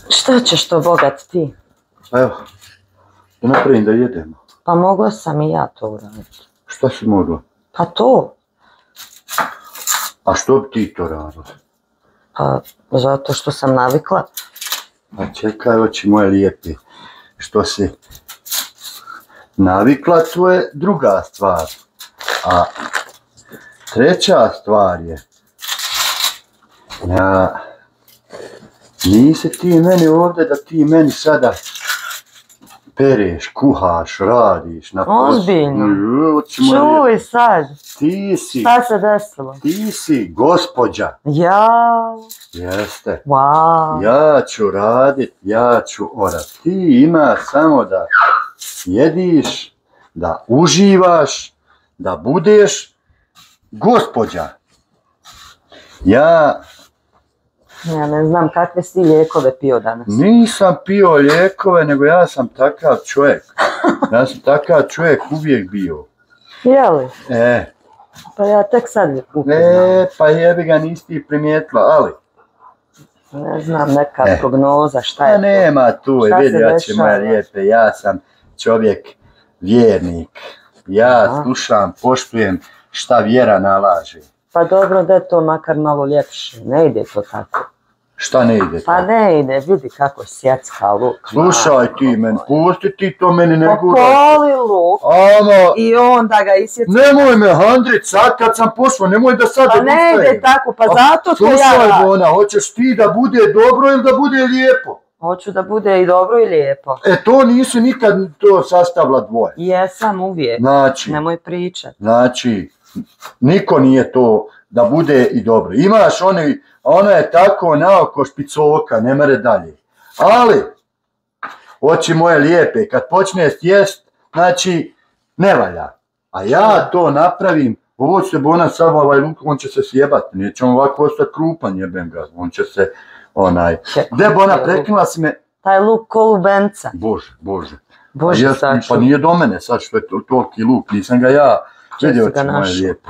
Šta ćeš to, bogat ti? Evo, da napravim da jedemo. Pa mogla sam i ja to uraditi. Šta si mogla? Pa to. A što bi ti to radila? Pa zato što sam navikla. A čekaj, oči moje lijepe. Što si navikla, to je druga stvar. A treća stvar je, nisi ti meni ovdje da ti meni sada pereš, kuhaš, radiš na poslu. Ozbiljno? Čuj sad. Ti si. Šta se desilo? Ti si gospođa. Ja. Jeste. Wow. Ja ću radit, ja ću orat. Ti ima samo da sjediš, da uživaš, da budeš gospođa. Ja ne znam kakve si lijekove pio danas. Nisam pio lijekove, nego ja sam takav čovjek. Ja sam takav čovjek uvijek bio. Jeli? Pa ja tek sad upoznam. Pa jebi ga, nisi ti primijetila, ali... Ne znam, neka prognoza, šta je to? Nema tu, vidi, oči moje lijepe, ja sam čovjek vjernik. Ja slušam, poštujem šta vjera nalaže. Pa dobro da je to makar malo ljepše, ne ide to tako. Šta ne ide? Pa ne ide, vidi kako sjecka luk. Slušaj ti meni, pusti ti to meni ne guraj. Pa koli luk i onda ga isjecka. Nemoj me handrit sad kad sam pošao, nemoj da sad odustajem. Pa ne ide tako, pa zato to ja radim. Slušaj Bona, hoćeš ti da bude dobro ili da bude lijepo? Hoću da bude i dobro i lijepo. To nisi nikad to sastavila dvoje. Jesam uvijek, nemoj pričat. Znači, niko nije to da bude i dobro. Imaš ona je tako naoko špicoka, ne mere dalje. Ali, oči moje lijepe, kad počneš jest, znači, ne valja. A ja to napravim, ovo će Bona sam luk, on će se sjebati, neće on ovako ostati krupan, jebem ga, on će se, Gde Bona, prekinula si me? Taj luk ko lubenca. Bože. Saču. Pa nije do mene sad što je toliki luk, nisam ga ja vidio, oči moje lijepe.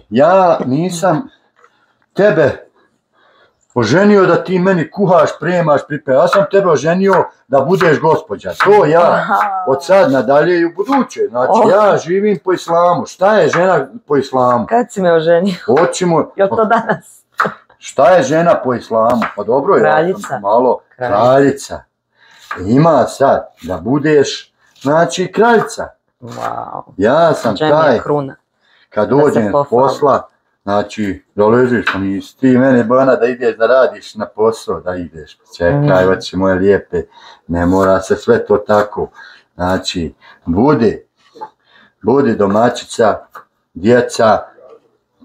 Ja nisam tebe oženio da ti meni kuhaš, premaš, ja sam tebe oženio da budeš gospođa. To ja od sad nadalje i u buduće. Znači ja živim po islamu. Šta je žena po islamu? Kad si me oženio? Jel to danas? Šta je žena po islamu? Pa dobro, ja sam malo kraljica. Ima sad da budeš, znači kraljica. Ja sam taj, kad dođem s posla, znači doležiš, pa nisi ti mene Bona da ideš da radiš na posao, da ideš. Čekaj, oči moje lijepe, ne mora se sve to tako. Znači, budi domaćica, djeca,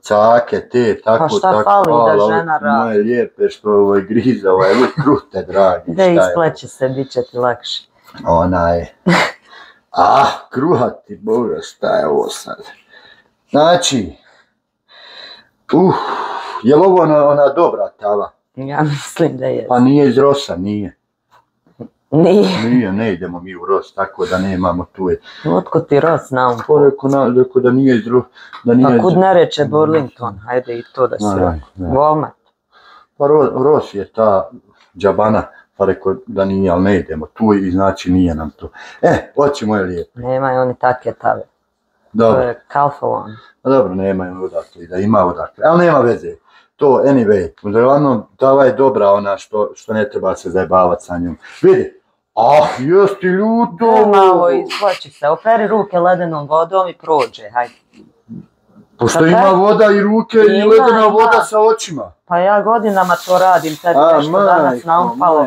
cake, te, tako. Pa šta fali da žena radi? Moje lijepe što griza, luk krute, dragi. Da ispleće se, bit će ti lakše. Kruha ti Boga, šta je ovo sad? Znači, je li ovo ona dobra tava? Ja mislim da je. Pa nije iz Rosa, nije. Nije, ne idemo mi u Ros, tako da nemamo tu. Otkud ti Ros na um? Rekao da nije iz Rosa. Pa kud ne reče Burlington, hajde i to da se rekao. Walmart. Pa Ros je ta džabana, pa rekao da nije, ali ne idemo tu i znači nije nam to. Oči moje lijepe. Nemaju oni takve tave. Dobro. To je Calphalon. Dobro, nemaju odakle, da ima odakle, ali nema veze. To, anyway, uglavnom, tava je dobra ona što ne treba se zajebavati sa njom. Vidi, jesi ti ljuto! Malo izplači se, operi ruke ledenom vodom i prođe, hajde. Pošto ima voda i ruke i ledena voda sa očima. Pa ja godinama to radim, tebi nešto danas naumpalo,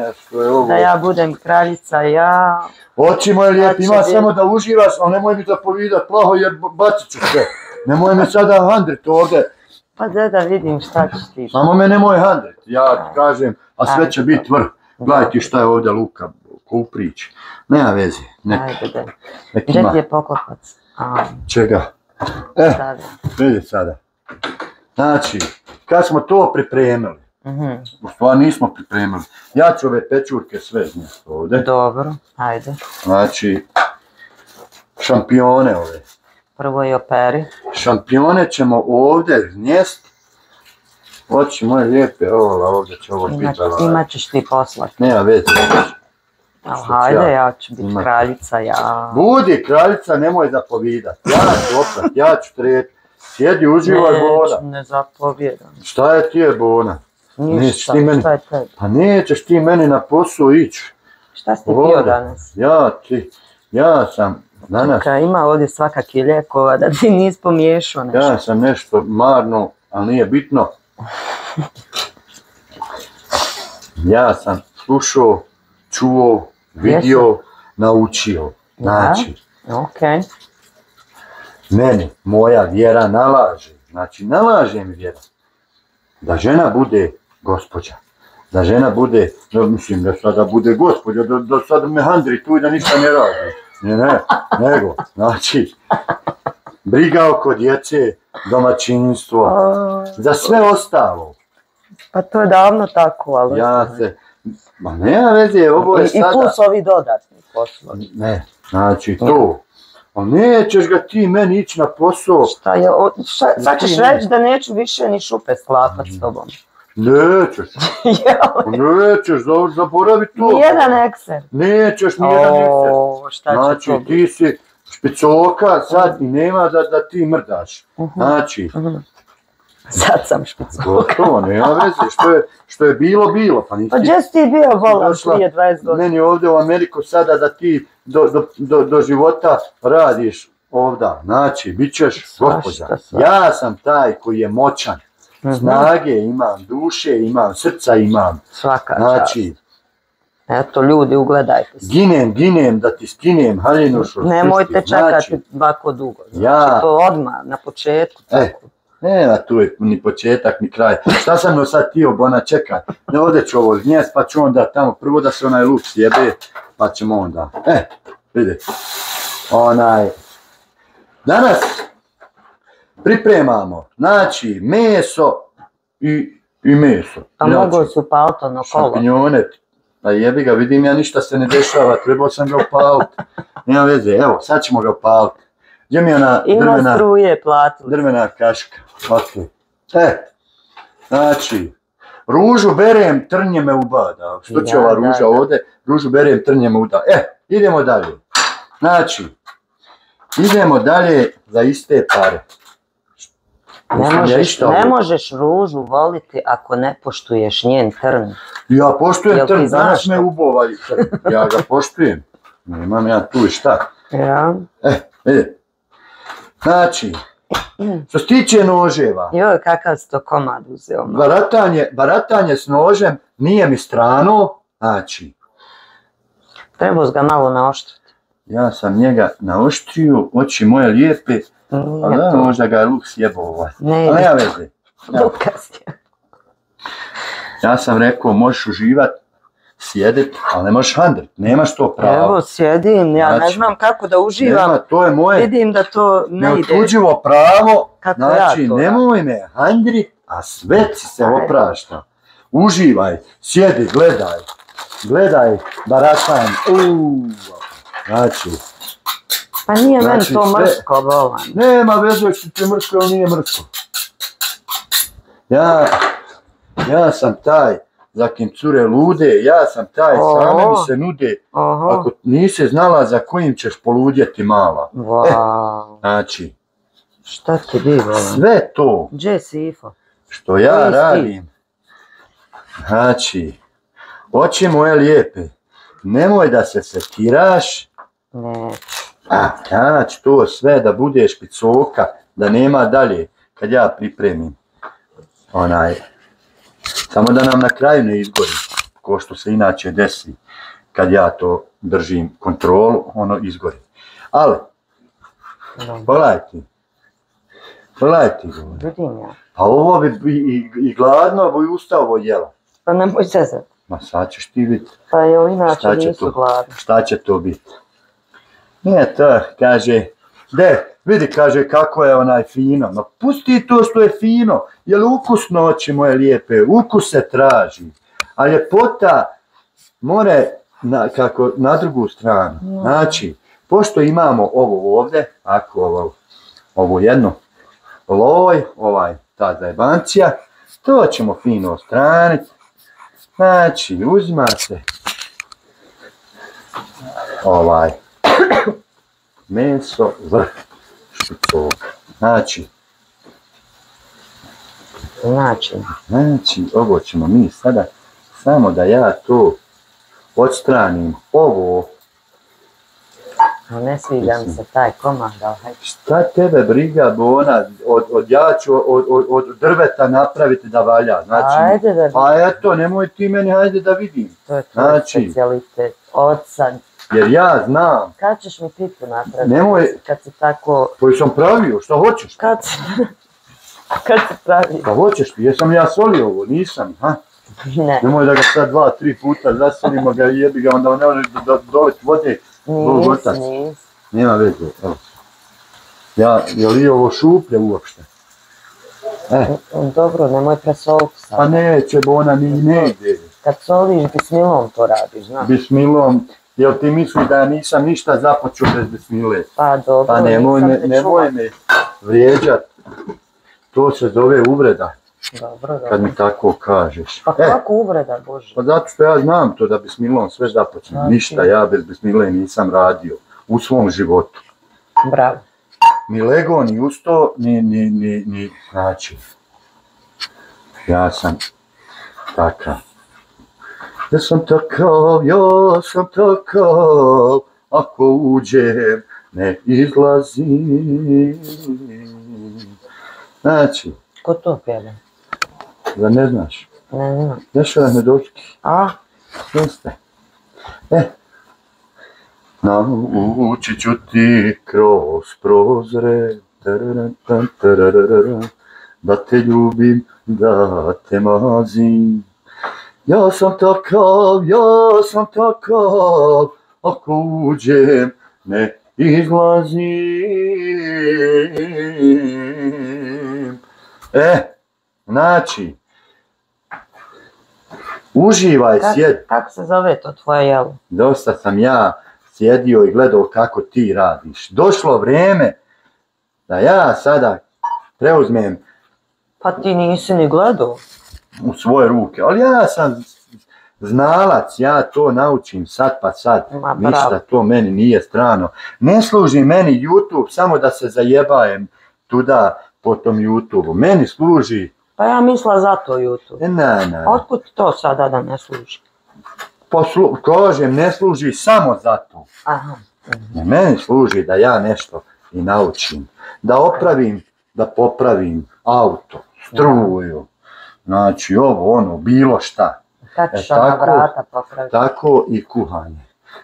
da ja budem kraljica, ja... Oči moje lijepi, ima samo da uživaš, ali nemoj mi da povidat plaho jer bacit ću sve. Nemoj me sada handrit ovdje. Pa da vidim šta ćeš ti. Samo me nemoj handrit, ja ti kažem, a sve će biti vrh. Gledaj ti šta je ovdje Luka, ko u priči. Nema veze, neka. Gdje ti je poklopac? Čega? Vidi sada. Znači, kad smo to pripremili, u stvari nismo pripremili, ja ću ove pečurke sve znijeti ovdje. Dobro, ajde. Znači, šampione ove. Prvo i operi. Šampione ćemo ovdje znijesti. Oči moje lijepe, ovdje će ovo biti. Imat ćeš ti poslati. Nema veze. Hajde, ja ću biti kraljica, ja. Budi kraljica, nemoj zapovidat. Ja ću oprat, ja ću treti. Sjedi, uživaj, Bona. Ne zapovijedam. Šta je ti je, Bona? Ništa, šta je tebi? Pa nećeš ti meni na posao ići. Šta si ti pio danas? Ja sam danas... Ima ovdje svakakih lijekova da ti nis pomiješao nešto. Ja sam nešto marno, ali nije bitno. Ja sam slušao, čuo, vidio, naučio. Znači, meni moja vjera nalaže, nalaže mi vjera, da žena bude gospođa, da žena bude, mislim da sada bude gospođa, da sada me handri tu i da ništa ne radi. Ne, nego, znači, briga oko djece, domaćinstvo, za sve ostalo. Pa to je davno tako, ali... Ma nema veze, ovo je sada... I plus ovi dodatni poslovi. Ne, znači to. A nećeš ga ti meni ići na posao. Šta je, sad ćeš reći da neću više ni šupe sklapat s tobom. Nećeš. Nećeš, zaboravi to. Nijedan ekser. Nećeš nijedan ekser. Znači ti si špicoka sad i nema da ti mrdaš. Znači... Sad sam špicoka. Gotovo, nema veze, što je bilo. Pa gdje si ti bio volan prije 20 godina? Meni ovdje u Ameriku sada da ti do života radiš ovdje. Znači, bit ćeš gospođa. Ja sam taj koji je moćan. Snage imam, duše imam, srca imam. Svaka čast. Eto, ljudi, ugledajte se. Ginem da ti skinem haljinu šortku. Nemojte čekati ovako dugo. Znači, to odmah, na početku. Nema tu je ni početak, ni kraj. Šta sam sad tio, Bona, čekaj. Ne, ovdje ću ovo znijest, pa ću onda tamo prvo da se onaj luk sjebe, pa ćemo onda. Vidi. Danas pripremamo, znači, meso i meso. Pa mogu su palto na kolo. Šampinjone. Pa jebi ga, vidim ja, ništa se ne dešava, trebao sam ga upaliti. Nema veze, evo, sad ćemo ga upaliti. Gdje mi je ona ima struje, platili. Drvena kaška. Znači, ružu berem, trnje me ubada. Što će ova ruža ovdje? Ružu berem, trnje me ubada. Idemo dalje. Znači, idemo dalje za iste pare. Ne možeš ružu voliti ako ne poštuješ njen trn. Ja poštujem trn, danas me ubovaj trn. Ja ga poštujem. Nemam ja tu i šta. Vidi. Znači, što se tiče noževa... Joj, kakav si to komad uzeo? Baratanje s nožem nije mi strano, znači... Trebao ga malo naoštriti. Ja sam njega naoštrio, oči moje lijepe, ali da možda ga luk sjebao ovaj. Ali nema veze. Lukas je. Ja sam rekao, možeš uživat, sjedit, ali ne možeš handrit, nemaš to pravo. Evo, sjedim, ja ne znam kako da uživam, to je moje vidim da to ne ide. Neotuđivo pravo, znači nemoj me handrit, a sve ti se oprašta. Uživaj, sjedi, gledaj, baratanj, znači. Pa nije meni to mrsko, volan. Nema veze što ti je mrsko ili nije mrsko. Ja sam taj, za kim cure lude, ja sam taj, same mi se nude, ako nisi znala za kojim ćeš poludjeti mala. Znači, šta ti bilo? Sve to, gdje si Ifo? Što ja radim, znači, oči moje lijepe, nemoj da se sekiraš, znači to sve da budeš špicoka, da nema dalje, kad ja pripremim samo da nam na kraju ne izgori, ko što se inače desi, kad ja to držim kontrolu, ono izgori. Ali, pogledaj ti. Pa ovo bi i gladno bi ustao jela. Pa nemoj zezati. Ma sad ćeš ti biti. Pa jel inače nisu gladni. Šta će to biti? Nije to, kaže, vidi, kaže, kako je onaj fino. Ma pusti to što je fino, jer ukusno, oči moje lijepe, ukus se traži. A ljepota more na drugu stranu. Znači, pošto imamo ovo ovdje, ovo jedno loj, ta zajebancija, To ćemo fino ostraniti. Znači, uzima se meso vrh špicovka. Znači, ovo ćemo mi sada, samo da ja to odstranim. Ovo. Ne sviđa mi se taj komad. Šta tebe briga, Bona, ja ću od drveta napraviti da valja. Ajde da vidim. A eto, nemoj ti meni, hajde da vidim. To je tvoj specijalitet. Odsad. Jer ja znam. Kad ćeš mi pitu napraviti? Nemoj. Kad si tako... Koji sam pravio, šta hoćeš? Kad si pravio? Šta hoćeš ti, jesam ja solio ovo, nisam, ha? Ne. Nemoj da ga sad 2-3 puta zasolimo ga i jebi ga, onda ne može dolit vode. Nis. Nema veze, evo. Je li ovo šuplje uopšte? Dobro, nemoj presoliti sad. Pa neće, Bona, ni ne ide. Kad soliš, bismilom to radiš, znaš. Bismilom, jel ti misliš da ja nisam ništa započeo bez bismile? Pa dobro, pa nemoj me vrijeđat. To se zove uvreda. Dobro. Kad mi tako kažeš. Pa kako uvreda, Bože? Pa zato što ja znam to da bismilom sve započnem. Ništa ja bez bismile nisam radio u svom životu. Bravo. Ni lego, ni usto, ni znači. Ja sam takav. Ja sam takav, ako uđem ne izlazim. Znači. Ko to pjeva? Da ne znaš? Ne znam. Dešava me dočki. A? Jeste. Naučit ću ti kroz prozore, da te ljubim, da te mazim. Ja sam takav, ako uđem ne izlazim. Znači, uživaj, sjedi. Kako se zove to tvoje jelo? Dosta sam ja sjedio i gledao kako ti radiš. Došlo vrijeme da ja sada preuzmem. Pa ti nisi ni gledao. U svoje ruke, ali ja sam znalac, ja to naučim sad pa sad. Ništa to meni nije strano. Ne služi meni YouTube samo da se zajebajem tuda po tom YouTube-u. Meni služi... Pa ja mislila za to YouTube. Ne. Otkud to sada da ne služi? Kažem, ne služi samo za to. Aha. Meni služi da ja nešto i naučim. Da opravim, da popravim auto, struju. Znači bilo šta. Kad ćeš ona vrata popraviti? Tako i kuhanje.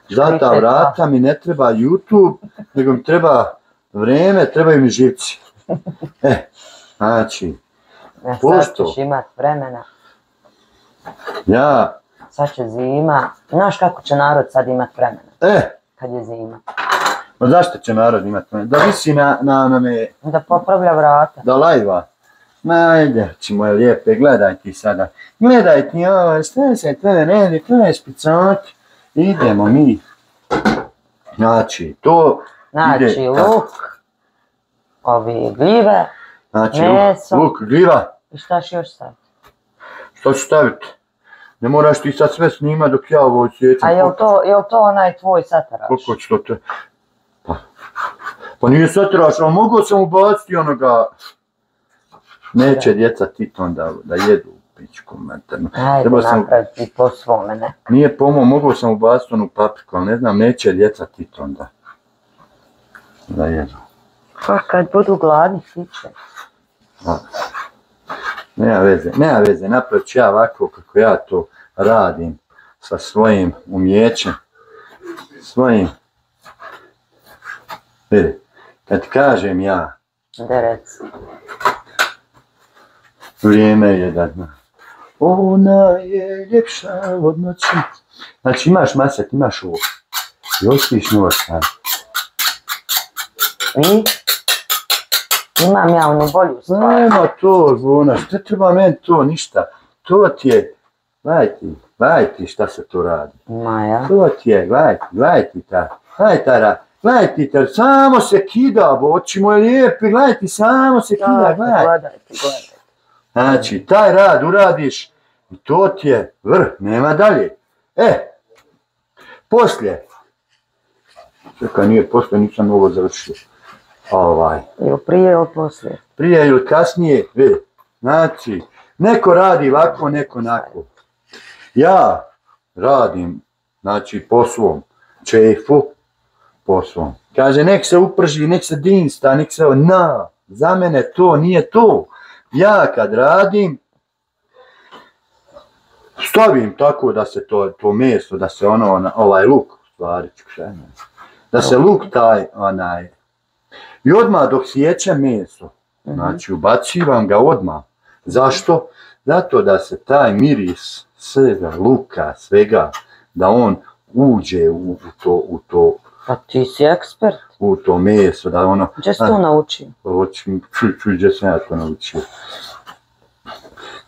Za ta vrata mi ne treba YouTube, nego mi treba vreme, trebaju mi živci. Znači, sad ćeš imat vremena. Sad će zima. Znaš kako će narod sad imat vremena? Kad je zima. Ma zašto će narod imat vremena? Da visi na me... Da popravlja vrata. Da lajva. Ma ajde, moje lijepe, gledaj ti sada. Gledaj ti ovo, šta se tebe redi, to je špicaki. Idemo mi. Znači, to ide... Znači, luk, ovi gljive, meso. Luk, gljiva. I šta ćeš još staviti? Šta ću staviti? Ne moraš ti sad sve snima dok ja ovo sjećam. A jel to onaj tvoj sataraš? Koliko će to te... Pa nije sataraš, ali mogu sam ubaciti onoga... Neće djeca Titon da jedu pičku maternu. Ajde napraviti po svome, ne. Nije pomoć, mogu sam ubaciti onu papriku, ali ne znam, neće djeca Titon da jedu. Pa kad budu gladni, tiče. Nema veze, napravit ću ja ovako kako ja to radim sa svojim umjećem, svojim... Vidi, kad kažem ja... Da reci. Vrijeme je da zna. Ona je ljepša od noći. Znači imaš maset, imaš ovo. I ostiš noć sam. I? Imam ja onu bolju stvar. Nema to, Zvona, šta treba meni to, ništa. To ti je, gledaj ti šta se to radi. Maja. To ti je, gledaj ti ta, gledaj ti ta, samo se kida, oči moje lijepi, gledaj ti, samo se kida, gledaj. Gledaj ti. Znači, taj rad uradiš i to ti je vrh, nema dalje. Poslije. Čekaj, nije poslije, nisam ovo završio. Ili prije ili poslije? Prije ili kasnije, znači, neko radi ovako, neko onako. Ja radim, znači, po svom čefu, po svom. Kaže, nek se uprži, nek se dinsta, nek se za mene to nije to. Ja kad radim, stavim tako da se to meso, da se ovaj luk, stvari, da se luk taj, i odmah dok sjećem meso, znači ubacivam ga odmah. Zašto? Zato da se taj miris svega, luka, svega, da on uđe u to. Pa ti si ekspert. U to meso, da ono... Gdje si to naučio? Gdje sam ja to naučio.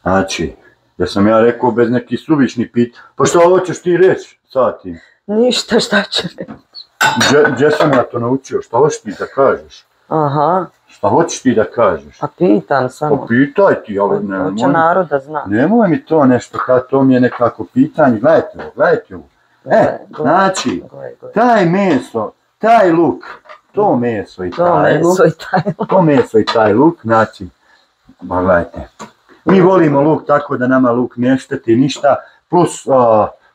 Znači, da sam ja rekao bez nekih suvišnih pitanja. Pa što hoćeš ti reći sad tim? Ništa, šta će reći? Gdje sam ja to naučio? Šta hoćeš ti da kažeš? Aha. Šta hoćeš ti da kažeš? Pa pitam samo. Pa pitaj ti, ali ne... Hoće narod da zna. Nemoj mi to nešto, to mi je nekako pitanje. Gledajte ovo. Znači, taj meso, taj luk, to meso i taj luk, znači, ba gledajte, mi volimo luk tako da nama luk ne šteti ništa, plus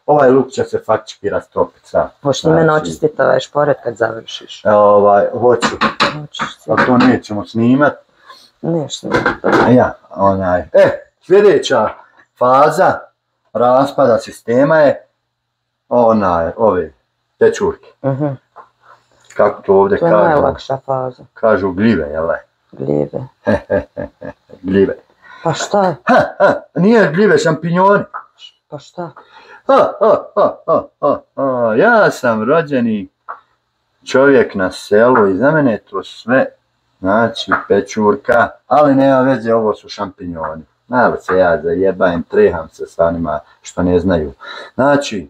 ovaj luk će se faktički rastopiti sad. Hoćeš li me očistiti ovaj šporet kad završiš? Hoću. Ali to nećemo snimat. Neš snimat. Sljedeća faza raspada sistema je ove pečurke. Kako to ovdje kažu? To je najlakša faza. Kažu gljive, jel da? Gljive. Gljive. Pa šta je? Nije gljive, šampinjoni. Pa šta? Ja sam rođeni čovjek na selu i za mene je to sve, znači pečurka, ali nema veze, ovo su šampinjoni. Malo se ja zajebajem, treham se s onima što ne znaju. Znači,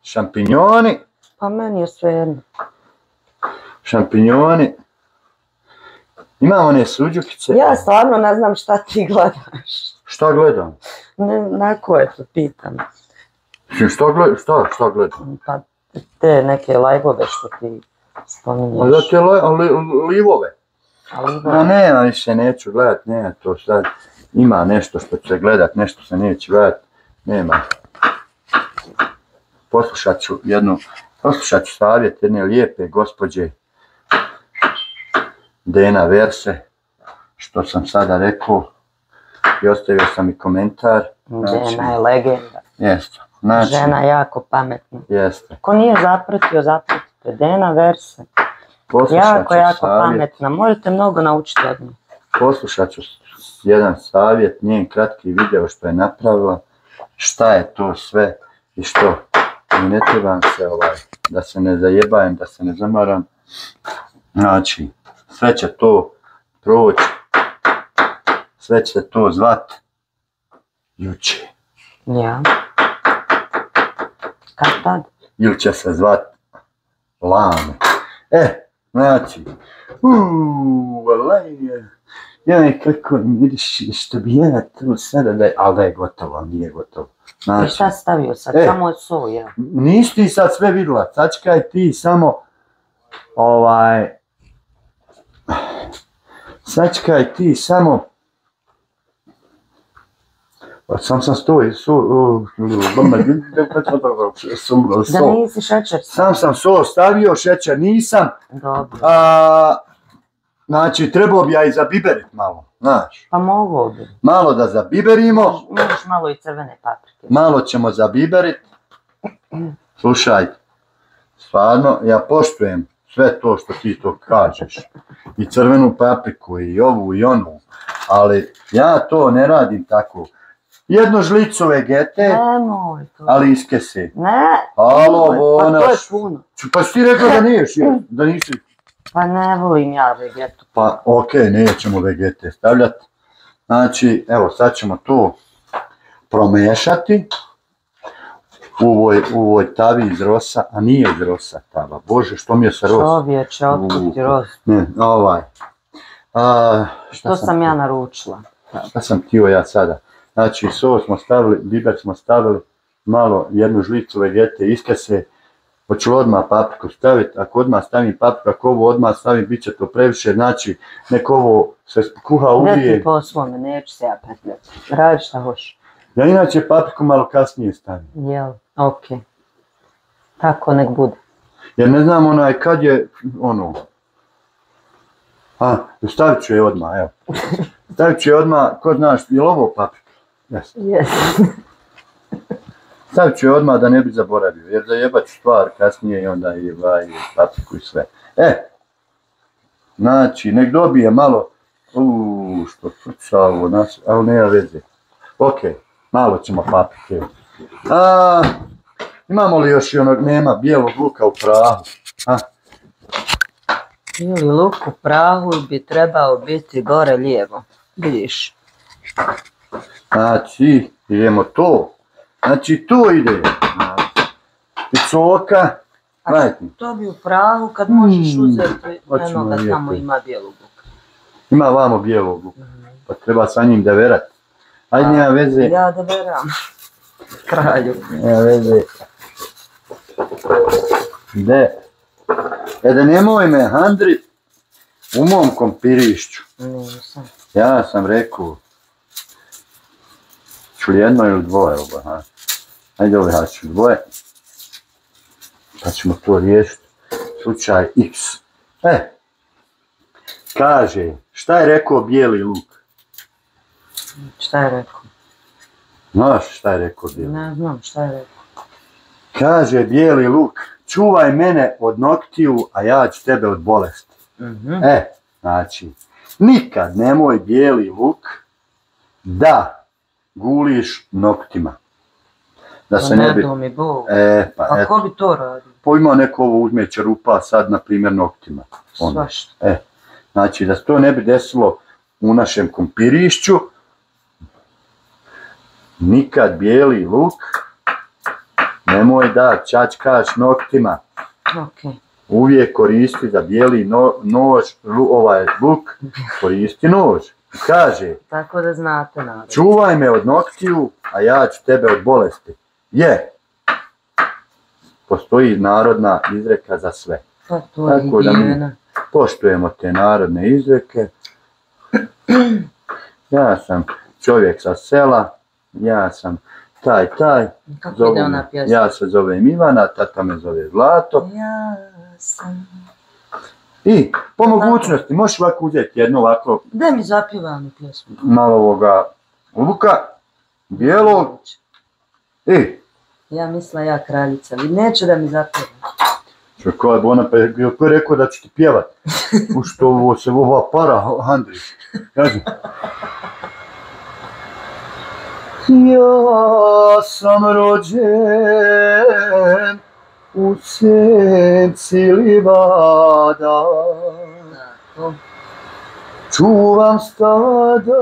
šampinjoni. Pa meni je sve jedno. Šampinjoni. Imamo one suđukice. Ja stvarno ne znam šta ti gledaš. Šta gledam? Na koje to pitam. Šta gledam? Pa te neke lajvove što ti spominješ. Da te livove? No nema više, neću gledat, nema to sad. Ima nešto što će gledat, nešto se neće gledat. Nema. Poslušat ću savjet jedne lijepe gospođe Dena Verse, što sam sada rekao, i ostavio sam i komentar. Dena je legenda. Jeste. Žena jako pametna. Jeste. Ko nije zapratite Dena Verse. Jako pametna. Možete mnogo naučiti od nje. Poslušat ću jedan savjet, njen kratki video što je napravila, šta je to sve i što. I ne trebam se da se ne zajebajem, da se ne zamaram. Znači, sve će to proći, sve će se to zvat juče. Ja. Kad tad? Ili će se zvat lane. Znači, jaj, kako vidiš, što bi ja tu sada ali da je gotovo, nije gotovo. I šta stavio sad, samo so, ja? Nisi ti sad sve vidjela, sačekaj ti samo, sačekaj ti samo, sam stoj, da nisi šećer. Sam so stavio, šećer nisam. Dobro. Znači, trebao bi ja i zabiberit malo, znaš. Pa mogu bi. Malo da zabiberimo. Možeš malo i crvene paprike. Malo ćemo zabiberit. Slušaj, stvarno, ja poštujem sve to što ti to kažeš. I crvenu papriku, i ovu, i onu. Ali ja to ne radim tako. Jednu žlicu vegete, nemoj to. Ali iz kese. Ne. Alo, vonaš. Pa to je puno. Pa si ti rekao da nisi. Pa ne volim ja vegetu. Pa okej, nećemo vegete stavljati. Znači, evo sad ćemo to promešati u ovoj tavi iz rosa, a nije iz rosa tava. Bože, što mi je sa rosa? Čovječe, otkud ti rosa? Ne, To sam ja naručila. Pa sam htio ja sada. Znači, sos smo stavili, biber smo stavili, malo jednu žlicu vegete iskese. Hoću odmah papriku staviti, ako odmah stavim papriku, ako ovo odmah stavim, bit će to previše, znači nek ovo se kuha ubije. Ne ti po svome, neću se ja petljati. Radi šta hoćeš. Ja inače papriku malo kasnije stavim. Jel, okej. Tako nek bude. Jer ne znam kad je stavit ću je odmah, evo. Stavit ću je odmah, ko znaš, je li ovo paprika? Jes. Stavit ću je odmah da ne bi zaboravio, jer zajebat ću stvar kasnije i onda i papriku i sve. Znači, nek dobije malo, što ovo nas, ali nema veze. Ok, malo ćemo paprike. Imamo li još i nema bijelog luka u prahu? Bijeli luk u prahu bi trebao biti gore lijevo, vidiš. Znači, idemo to. Znači, to ide. Picoka. To bi u prahu kad možeš uzeti jednoga tamo ima bijelog luka. Ima vamo bijelog luka. Pa treba sa njim deverat. Ajde, nema veze. Ja deveram. Kralju. Nema veze. Da nemoj me handrit u mom kompirišću. Nisam. Ja sam rekao. Ću li jedno ili dvoje oba, Ajde ove ću dvoje. Pa ćemo to riješiti. Slučaj X. Kaže, šta je rekao bijeli luk? Šta je rekao? Znaš šta je rekao bijeli luk? Ne znam šta je rekao. Kaže bijeli luk, čuvaj mene od noktiju, a ja ću tebe od bolesti. Znači, nikad nemoj bijeli luk da guliš noktima. Da se ne bi... mi Bog. A ko bi to radio? Pa ima neko ovo uzme čerupa sad, na primjer, noktima. Svašta. Znači, da se to ne bi desilo u našem kompirišću, nikad bijeli luk nemoj da čačkaš noktima. Uvijek koristi za bijeli nož, luk, koristi nož. Kaže, tako da znate narod. Čuvaj me od noktiju, a ja ću tebe od bolesti. Postoji narodna izreka za sve. Pa to je higijena. Poštujemo te narodne izreke. Ja sam čovjek sa sela, ja sam taj. Kako ide ona pjesma? Ja se zovem Ivana, tata me zove Zlato. Ja sam... I po mogućnosti možeš ovako uzeti jedno ovako... Daj mi zapjevanu pjesmu. Malo ovoga luka, bijelog. Ja mislila ja kraljica, ali neće da mi zapjeva. Čekaj, pa je rekao da ću ti pjevat? Ušto ovo se ova para, Andri. Kaži. Ja sam rođen u senci livada, čuvam stada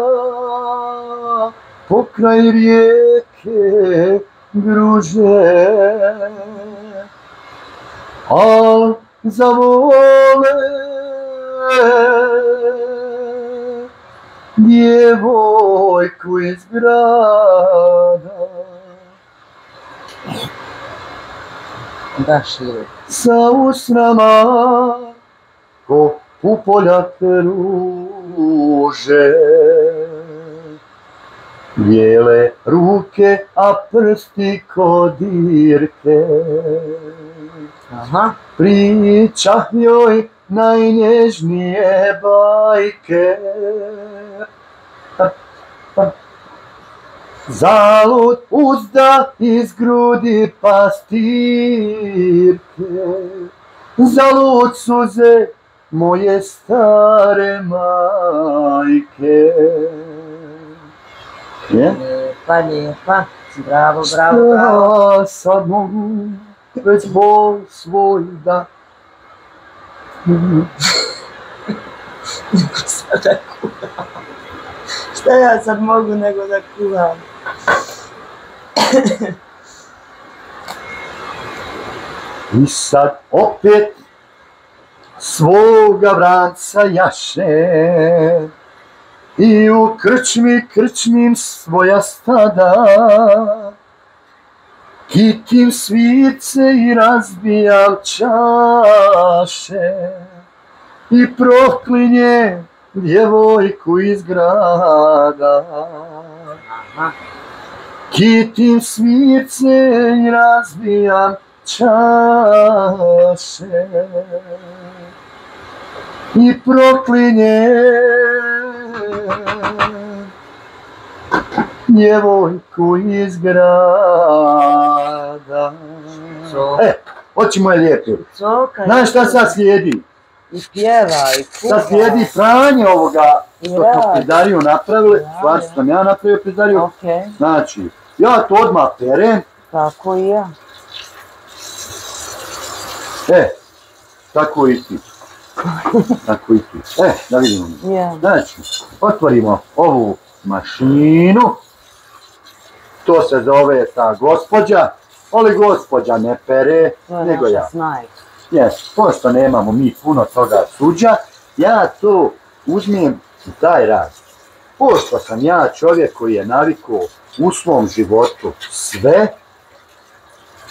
pokraj rijeke Gruže, al zavole djevojku iz grada. Baš lijepo. Sa usnama ko pupoljak ruže, bijele ruke, a prsti ko dirke. Pričah joj najnježnije bajke. Zalud uzda iz grudi pastirke, zalud suze moje stare majke. Lijepa, bravo. Šta sad mogu, već bol svoj da. Šta ja sad mogu nego da kuvam? I sad opet svoga vranca jaše, I u krčmi krčmim svoja stada, kitim svirce i razbijam čaše i proklinje djevojku iz grada. Kitim svirce i razbijam čaše i proklinje djevojku iz grada. Oči moje lijepe. Znaš šta sad slijedi? I pjeva, i kuva. Sad slijedi pranje ovoga što smo pizdariju napravili. Stvar što sam ja napravio pizdariju. Znači, ja to odmah perem. Tako i ja. Tako i ti. Tako i ti. Da vidimo. Znači, otvorimo ovu mašinu. To se zove ta gospođa. Ali gospođa ne pere, nego ja. Pošto nemamo mi puno toga suđa, ja to uzmem u taj rad. Pošto sam ja čovjek koji je navikao u svom životu sve,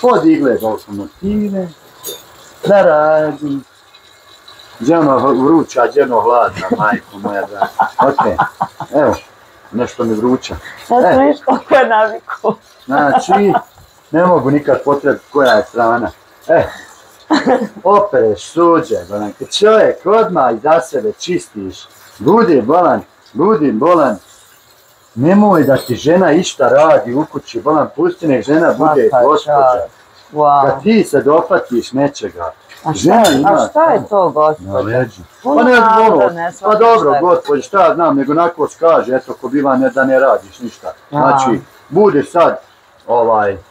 od igle do automotive, da radim. Dženo vruća, dženo hladna, majko moja draga. Evo, nešto mi vruća. Sad viš koliko je navikao. Znači, ne mogu nikad potrebiti koja je strana. Opereš suđe, kad čovjek odmah iza sebe čistiš, budi bolan, nemoj da ti žena išta radi u kući, bolan, pusti nek žena bude gospođa. Kad ti se dopatiš nečega, žena ima... A šta je to gospođa? Pa dobro, gospođa, šta ja znam, nego onako skaže, eto, ko biva da ne radiš ništa. Znači, bude sad,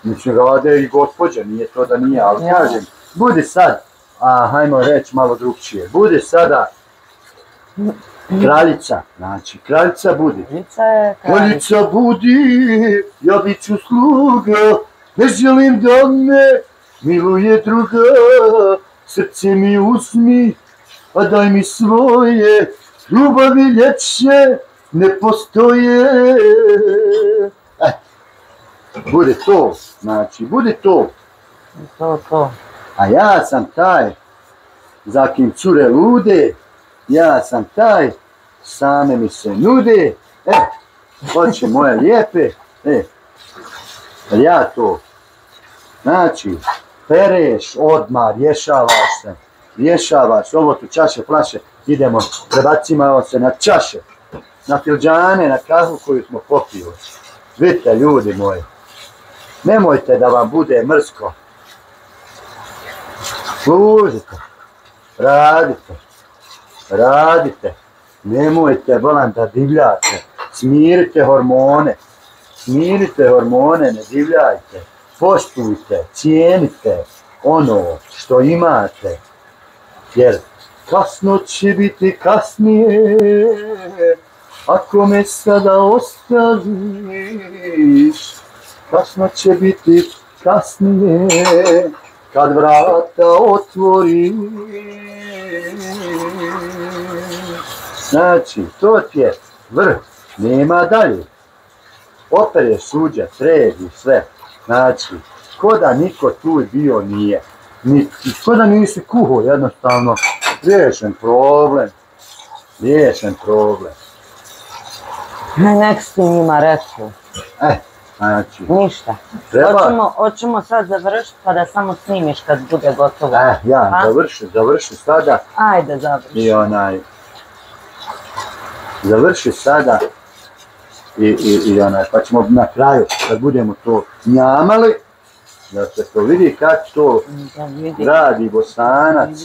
mislim, rade i gospođa, nije to da nije, ali kažem, budi sad, hajmo reći malo drugčije, budi sada kraljica, znači kraljica budi. Kraljica budi, ja bit ću sluga, ne želim da me miluje druga, srce mi uzmi, a daj mi svoje, ljubavi ljepše ne postoje. Bude to, znači, bude to. To. A ja sam taj, za kim cure lude, ja sam taj, same mi se nude, oče moje lijepe, ja to. Znači, pereš odmah, rješavaš, ovo tu čaše, flaše, idemo, prebacimo se na čaše, na filđane, na kahu koju smo popili. Vidite, ljudi moji, nemojte da vam bude mrsko. Služite, radite, nemojte bolan da divljate, smirite hormone, ne divljajte, poštujte, cijenite ono što imate, jer kasno će biti kasnije, ako me sada ostaviš, kasno će biti kasnije, kad vrata otvoriš. Znači, to ti je vrh, nema dalje. Opereš suđa, sredi sve. Znači, ko da niko tu bio nije. Ko da nisi kuhao, jednostavno, riješen problem. Nek si njima rekao. Znači. Ništa. Hoćemo sad završiti pa da samo snimiš kad bude gotovo. Završi sada. Ajde, završi. Završi sada pa ćemo na kraju, kad budemo to njamali, da se to vidi kako to radi Bosanac.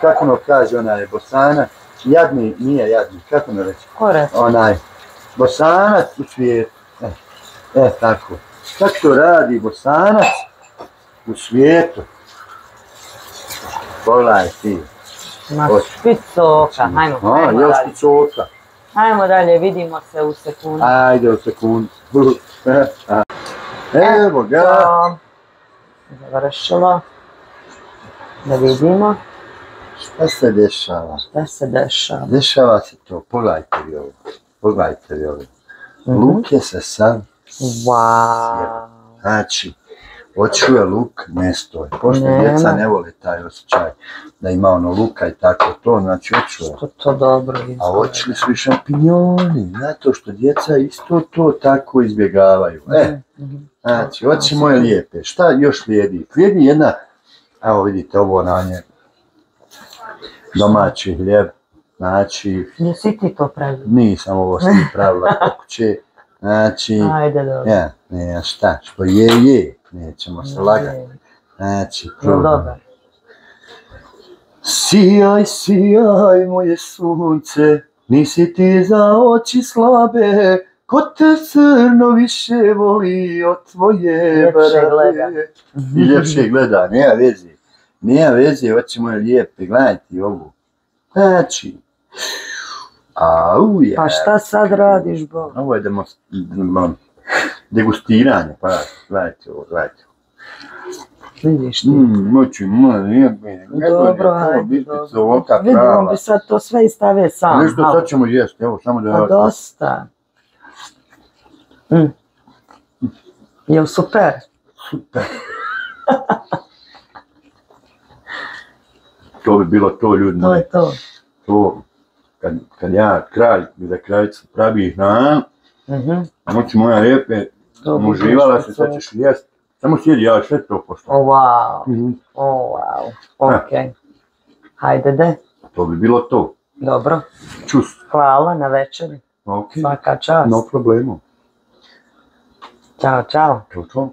Kako ono kaže Bosanac? Jadni, nije jadni, kako ono reći? Ko reći? Bosanac u svijetu. Tako. Kako to radi Bosanac u svijetu? Pogledaj ti. Ma špicoka, hajmo dalje. Hajmo dalje, vidimo se u sekundu. Ajde u sekundu. Evo ga. Završilo. Da vidimo. Šta se dešava? Šta se dešava? Dešava se to, pogledajte vi ovo. Pogledajte vi ovo. Luk je se sad Wow. Znači, očuje luk, ne stoji. Pošto djeca ne vole taj osjećaj da ima ono luka i tako to, znači očuje. Što to dobro izgleda. A očili su i šampinjoni, zato što djeca isto to tako izbjegavaju. Znači, oči moje lijepe, šta još slijedi? Slijedi jedna, evo vidite ovo na nje, domaći hljeb, znači... Nisi ti to pravila? Nisam ovo s tim pravila kod kuće. Znači, ajde dobro. Ne, šta, što je, nećemo se lagati. Znači, dobar. Sijaj, sijaj moje sunce, nisi ti za oči slabe, ko te crno više voli od tvoje brade. I ljepše gleda, nema veze, oči moje lijepe, gledajte ovu. Znači, pa šta sad radiš, Bo? Ovo je degustiranje, pa gledajte ovo. Vidiš ti? Moći moje lijepe. Dobro, hajde, vidim bi sad to sve i stave sam. Nešto sad ćemo jesti, evo samo da... Pa dosta. Jel super? Super. To bi bilo to, ljudi. To je to. To, kad ja kralj ili kraljica pravi hranu, moći moja lijepe, uživala se, sad ćeš jesti. Samo sjedi, ja sve to pošto. Wow, okej. Hajde, de. To bi bilo to. Dobro. Čus. Hvala na večeri. Ok. Svaka čast. No problemu. Ćao, čao. Čao, čao.